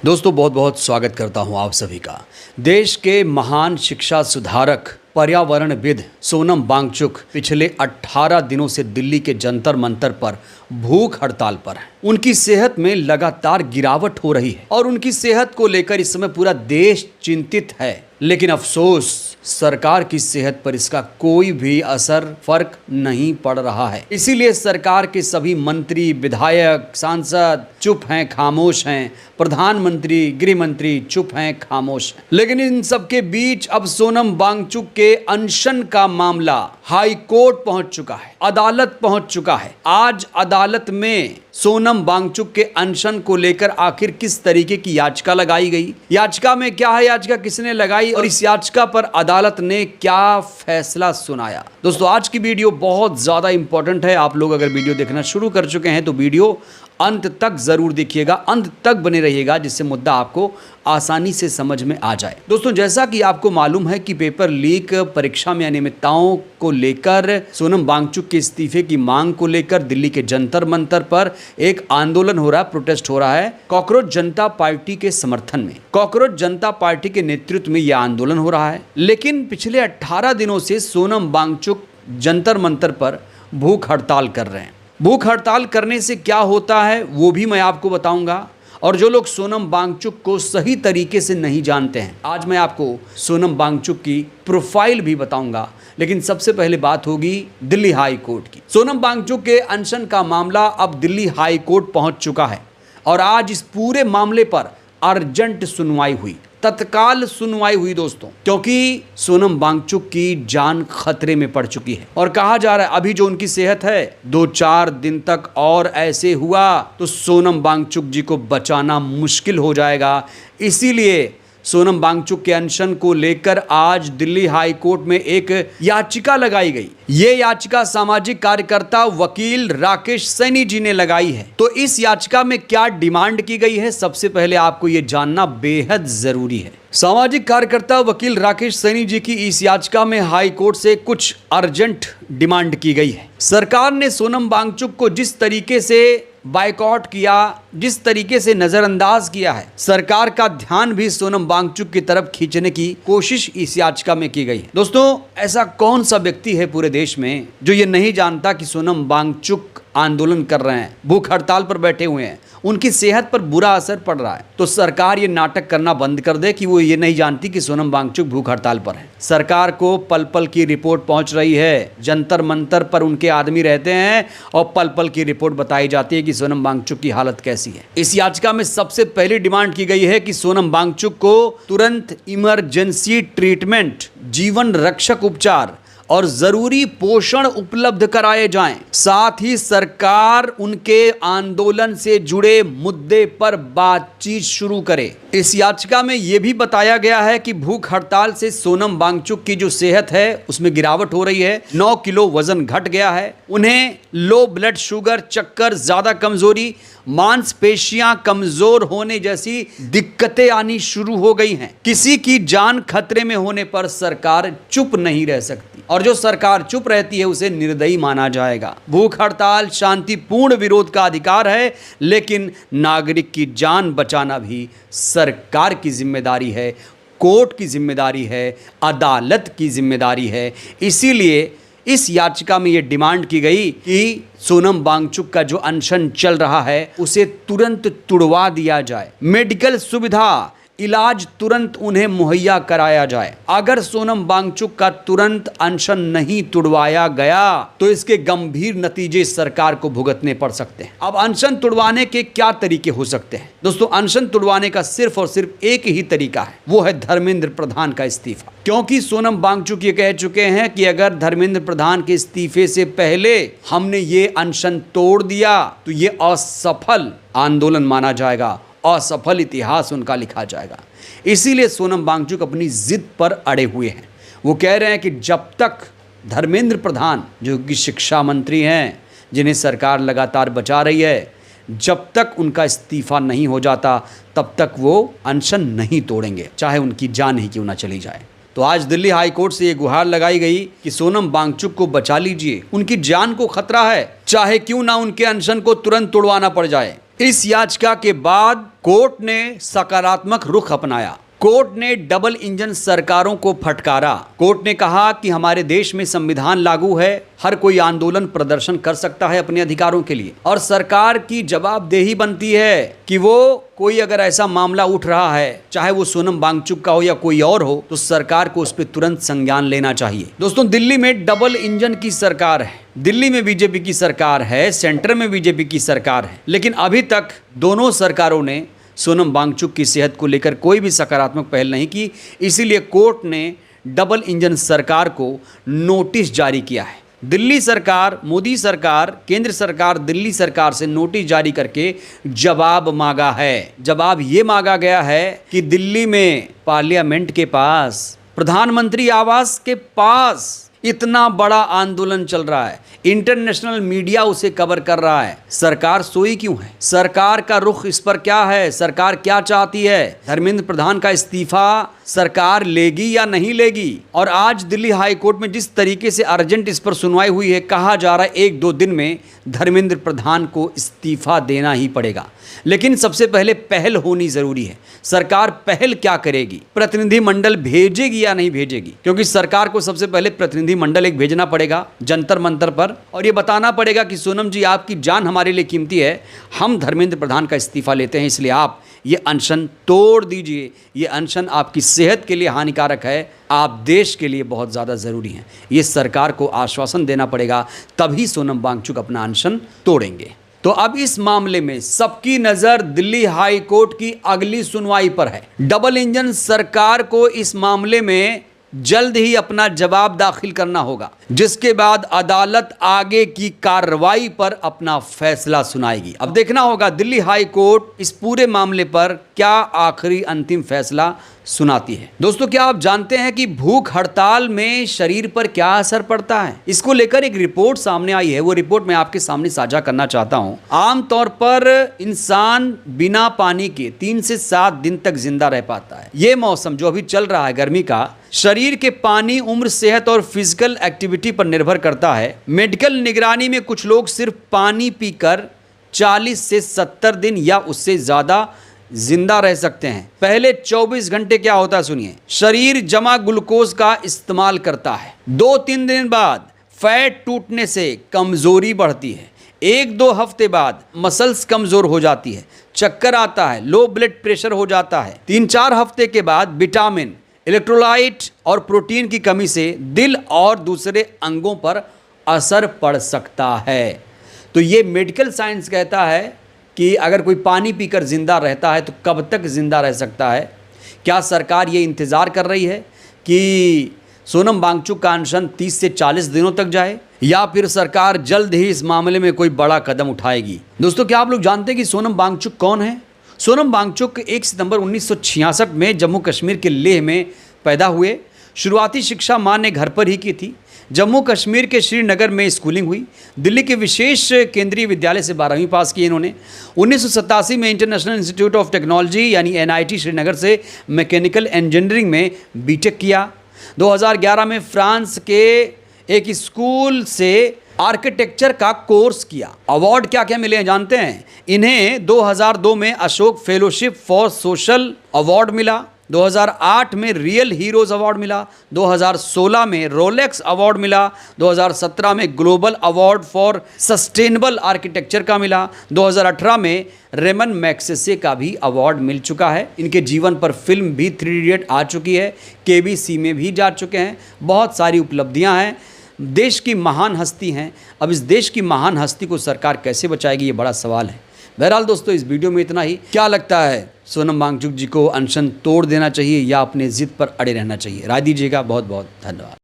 दोस्तों बहुत बहुत स्वागत करता हूं आप सभी का। देश के महान शिक्षा सुधारक पर्यावरणविद सोनम वांगचुक पिछले 18 दिनों से दिल्ली के जंतर मंतर पर भूख हड़ताल पर हैं। उनकी सेहत में लगातार गिरावट हो रही है और उनकी सेहत को लेकर इस समय पूरा देश चिंतित है। लेकिन अफसोस सरकार की सेहत पर इसका कोई भी फर्क नहीं पड़ रहा है। इसीलिए सरकार के सभी मंत्री, विधायक, सांसद चुप हैं, खामोश हैं। प्रधानमंत्री, गृह मंत्री चुप हैं, खामोश हैं। लेकिन इन सबके बीच अब सोनम वांगचुक के अनशन का मामला हाई कोर्ट पहुंच चुका है, अदालत पहुंच चुका है। आज अदालत में सोनम वांगचुक के अनशन को लेकर आखिर किस तरीके की याचिका लगाई गई, याचिका में क्या है, याचिका किसने लगाई और इस याचिका पर अदालत ने क्या फैसला सुनाया। दोस्तों आज की वीडियो बहुत ज्यादा इंपॉर्टेंट है। आप लोग अगर वीडियो देखना शुरू कर चुके हैं तो वीडियो अंत तक जरूर देखिएगा, अंत तक बने रहिएगा, जिससे मुद्दा आपको आसानी से समझ में आ जाए। दोस्तों जैसा कि आपको मालूम है कि पेपर लीक, परीक्षा में अनियमितताओं को लेकर, सोनम वांगचुक के इस्तीफे की मांग को लेकर दिल्ली के जंतर मंतर पर एक आंदोलन हो रहा है, प्रोटेस्ट हो रहा है कॉकरोच जनता पार्टी के समर्थन में। कॉकरोच जनता पार्टी के नेतृत्व में यह आंदोलन हो रहा है। लेकिन पिछले 18 दिनों से सोनम वांगचुक जंतर मंतर पर भूख हड़ताल कर रहे हैं। भूख हड़ताल करने से क्या होता है वो भी मैं आपको बताऊंगा। और जो लोग सोनम वांगचुक को सही तरीके से नहीं जानते हैं, आज मैं आपको सोनम वांगचुक की प्रोफाइल भी बताऊंगा। लेकिन सबसे पहले बात होगी दिल्ली हाई कोर्ट की। सोनम वांगचुक के अनशन का मामला अब दिल्ली हाई कोर्ट पहुंच चुका है और आज इस पूरे मामले पर अर्जेंट सुनवाई हुई, तत्काल सुनवाई हुई दोस्तों, क्योंकि सोनम वांगचुक की जान खतरे में पड़ चुकी है। और कहा जा रहा है अभी जो उनकी सेहत है 2-4 दिन तक और ऐसे हुआ तो सोनम वांगचुक जी को बचाना मुश्किल हो जाएगा। इसीलिए सोनम वांगचुक के अनशन को लेकर आज दिल्ली हाई कोर्ट में एक याचिका लगाई गई। ये याचिका सामाजिक कार्यकर्ता वकील राकेश सैनी जी ने लगाई है। तो इस याचिका में क्या डिमांड की गई है, सबसे पहले आपको ये जानना बेहद जरूरी है। सामाजिक कार्यकर्ता वकील राकेश सैनी जी की इस याचिका में हाई कोर्ट से कुछ अर्जेंट डिमांड की गई है। सरकार ने सोनम वांगचुक को जिस तरीके से बायकॉट किया, जिस तरीके से नजरअंदाज किया है, सरकार का ध्यान भी सोनम वांगचुक की तरफ खींचने की कोशिश इस याचिका में की गई है। दोस्तों ऐसा कौन सा व्यक्ति है पूरे देश में जो ये नहीं जानता कि सोनम वांगचुक आंदोलन कर रहे हैं, भूख हड़ताल पर बैठे हुए हैं, उनकी सेहत पर बुरा असर पड़ रहा है। तो सरकार ये नाटक करना बंद कर दे कि वो ये नहीं जानती कि सोनम वांगचुक भूख हड़ताल पर है। सरकार को पल पल की रिपोर्ट पहुंच रही है, जंतर मंतर पर उनके आदमी रहते हैं और पल पल की रिपोर्ट बताई जाती है कि सोनम वांगचुक की हालत कैसी है। इस याचिका में सबसे पहली डिमांड की गई है कि सोनम वांगचुक को तुरंत इमरजेंसी ट्रीटमेंट, जीवन रक्षक उपचार और जरूरी पोषण उपलब्ध कराए जाएं। साथ ही सरकार उनके आंदोलन से जुड़े मुद्दे पर बातचीत शुरू करे। इस याचिका में यह भी बताया गया है कि भूख हड़ताल से सोनम वांगचुक की जो सेहत है उसमें गिरावट हो रही है। 9 किलो वजन घट गया है। उन्हें लो ब्लड शुगर, चक्कर, ज्यादा कमजोरी, मांसपेशियां कमजोर होने जैसी दिक्कतें आनी शुरू हो गई हैं। किसी की जान खतरे में होने पर सरकार चुप नहीं रह सकती और जो सरकार चुप रहती है उसे निर्दयी माना जाएगा। भूख हड़ताल शांतिपूर्ण विरोध का अधिकार है, लेकिन नागरिक की जान बचाना भी सरकार की जिम्मेदारी है, कोर्ट की जिम्मेदारी है, अदालत की जिम्मेदारी है। इसीलिए इस याचिका में यह डिमांड की गई कि सोनम वांगचुक का जो अनशन चल रहा है उसे तुरंत तुड़वा दिया जाए, मेडिकल सुविधा, इलाज तुरंत उन्हें मुहैया कराया जाए। अगर सोनम वांगचुक का तुरंत अनशन नहीं तुड़वाया गया तो इसके गंभीर नतीजे सरकार को भुगतने पड़ सकते हैं। अब अनशन तुड़वाने के क्या तरीके हो सकते हैं? दोस्तों अनशन तुड़वाने का सिर्फ और सिर्फ एक ही तरीका है, वो है धर्मेंद्र प्रधान का इस्तीफा। क्योंकि सोनम वांगचुक ये कह चुके हैं कि अगर धर्मेंद्र प्रधान के इस्तीफे से पहले हमने ये अनशन तोड़ दिया तो ये असफल आंदोलन माना जाएगा, असफल इतिहास उनका लिखा जाएगा। इसीलिए सोनम वांगचुक अपनी जिद पर अड़े हुए हैं। वो कह रहे हैं कि जब तक धर्मेंद्र प्रधान, जो कि शिक्षा मंत्री हैं, जिन्हें सरकार लगातार बचा रही है, जब तक उनका इस्तीफा नहीं हो जाता तब तक वो अनशन नहीं तोड़ेंगे, चाहे उनकी जान ही क्यों ना चली जाए। तो आज दिल्ली हाई कोर्ट से ये गुहार लगाई गई कि सोनम वांगचुक को बचा लीजिए, उनकी जान को खतरा है, चाहे क्यों ना उनके अनशन को तुरंत तोड़वाना पड़ जाए। इस याचिका के बाद कोर्ट ने सकारात्मक रुख अपनाया। कोर्ट ने डबल इंजन सरकारों को फटकारा। कोर्ट ने कहा कि हमारे देश में संविधान लागू है, हर कोई आंदोलन प्रदर्शन कर सकता है अपने अधिकारों के लिए, और सरकार की जवाबदेही बनती है कि वो कोई अगर ऐसा मामला उठ रहा है, चाहे वो सोनम वांगचुक का हो या कोई और हो, तो सरकार को उस पर तुरंत संज्ञान लेना चाहिए। दोस्तों, दिल्ली में डबल इंजन की सरकार है। दिल्ली में बीजेपी की सरकार है, सेंटर में बीजेपी की सरकार है, लेकिन अभी तक दोनों सरकारों ने सोनम वांगचुक की सेहत को लेकर कोई भी सकारात्मक पहल नहीं की। इसीलिए कोर्ट ने डबल इंजन सरकार को नोटिस जारी किया है। दिल्ली सरकार, मोदी सरकार, केंद्र सरकार दिल्ली सरकार से नोटिस जारी करके जवाब मांगा है। जवाब ये मांगा गया है कि दिल्ली में पार्लियामेंट के पास, प्रधानमंत्री आवास के पास इतना बड़ा आंदोलन चल रहा है, इंटरनेशनल मीडिया उसे कवर कर रहा है, सरकार सोई क्यों है? सरकार का रुख इस पर क्या है? सरकार क्या चाहती है? धर्मेंद्र प्रधान का इस्तीफा सरकार लेगी या नहीं लेगी? और आज दिल्ली हाई कोर्ट में जिस तरीके से अर्जेंट इस पर सुनवाई हुई है, कहा जा रहा है 1-2 दिन में धर्मेंद्र प्रधान को इस्तीफा देना ही पड़ेगा। लेकिन सबसे पहले पहल होनी जरूरी है। सरकार पहल क्या करेगी? प्रतिनिधि मंडल भेजेगी या नहीं भेजेगी? क्योंकि सरकार को सबसे पहले प्रतिनिधि मंडल एक भेजना पड़ेगा जंतर मंतर पर, और ये बताना पड़ेगा कि सोनम जी, आपकी जान हमारे लिए कीमती है, हम धर्मेंद्र प्रधान का इस्तीफा लेते हैं, इसलिए आप ये अनशन तोड़ दीजिए। ये अनशन आपकी सेहत के लिए हानिकारक है, आप देश के लिए बहुत ज़्यादा ज़रूरी हैं। ये सरकार को आश्वासन देना पड़ेगा, तभी सोनम वांगचुक अपना अनशन तोड़ेंगे। तो अब इस मामले में सबकी नज़र दिल्ली हाई कोर्ट की अगली सुनवाई पर है। डबल इंजन सरकार को इस मामले में जल्द ही अपना जवाब दाखिल करना होगा, जिसके बाद अदालत आगे की कार्रवाई पर अपना फैसला सुनाएगी। अब देखना होगा दिल्ली हाई कोर्ट इस पूरे मामले पर क्या आखिरी अंतिम फैसला सुनाती है। दोस्तों, क्या आप जानते हैं कि भूख हड़ताल में शरीर पर क्या असर पड़ता है? इसको लेकर एक रिपोर्ट सामने आई है, वो रिपोर्ट मैं आपके सामने साझा करना चाहता हूं। आमतौर पर इंसान बिना पानी के 3 से 7 दिन तक जिंदा रह पाता है। ये मौसम जो अभी चल रहा है गर्मी का, शरीर के पानी, उम्र, सेहत और फिजिकल एक्टिविटी पर निर्भर करता है। मेडिकल निगरानी में कुछ लोग सिर्फ पानी पीकर 40 से 70 दिन या उससे ज्यादा जिंदा रह सकते हैं। पहले 24 घंटे क्या होता है सुनिए। शरीर जमा ग्लूकोज का इस्तेमाल करता है। 2-3 दिन बाद फैट टूटने से कमजोरी बढ़ती है। 1-2 हफ्ते बाद मसल्स कमजोर हो जाती है, चक्कर आता है, लो ब्लड प्रेशर हो जाता है। 3-4 हफ्ते के बाद विटामिन, इलेक्ट्रोलाइट और प्रोटीन की कमी से दिल और दूसरे अंगों पर असर पड़ सकता है। तो ये मेडिकल साइंस कहता है कि अगर कोई पानी पीकर जिंदा रहता है तो कब तक जिंदा रह सकता है? क्या सरकार ये इंतज़ार कर रही है कि सोनम वांगचुक का अनशन 30 से 40 दिनों तक जाए, या फिर सरकार जल्द ही इस मामले में कोई बड़ा कदम उठाएगी? दोस्तों, क्या आप लोग जानते हैं कि सोनम वांगचुक कौन है? सोनम वांगचुक 1 सितंबर 1966 में जम्मू कश्मीर के लेह में पैदा हुए। शुरुआती शिक्षा मां ने घर पर ही की थी। जम्मू कश्मीर के श्रीनगर में स्कूलिंग हुई। दिल्ली के विशेष केंद्रीय विद्यालय से 12वीं पास की इन्होंने। 1987 में इंटरनेशनल इंस्टीट्यूट ऑफ टेक्नोलॉजी यानी NIT श्रीनगर से मैकेनिकल इंजीनियरिंग में बीटेक किया। 2011 में फ्रांस के एक स्कूल से आर्किटेक्चर का कोर्स किया। अवार्ड क्या क्या मिले हैं जानते हैं? इन्हें 2002 में Ashok fellowship for social award मिला, 2008 में रियल हीरोज अवार्ड मिला, 2016 में रोलेक्स अवार्ड मिला, 2017 में global award for sustainable architecture का मिला, 2018 में रेमन मैग्सेसे का भी अवार्ड मिल चुका है। इनके जीवन पर फिल्म भी 3 इडियट आ चुकी है, KBC में भी जा चुके हैं। बहुत सारी उपलब्धियां हैं, देश की महान हस्ती हैं। अब इस देश की महान हस्ती को सरकार कैसे बचाएगी, ये बड़ा सवाल है। बहरहाल दोस्तों, इस वीडियो में इतना ही। क्या लगता है, सोनम वांगचुक जी को अनशन तोड़ देना चाहिए या अपने जिद पर अड़े रहना चाहिए? राय दीजिएगा। बहुत बहुत धन्यवाद।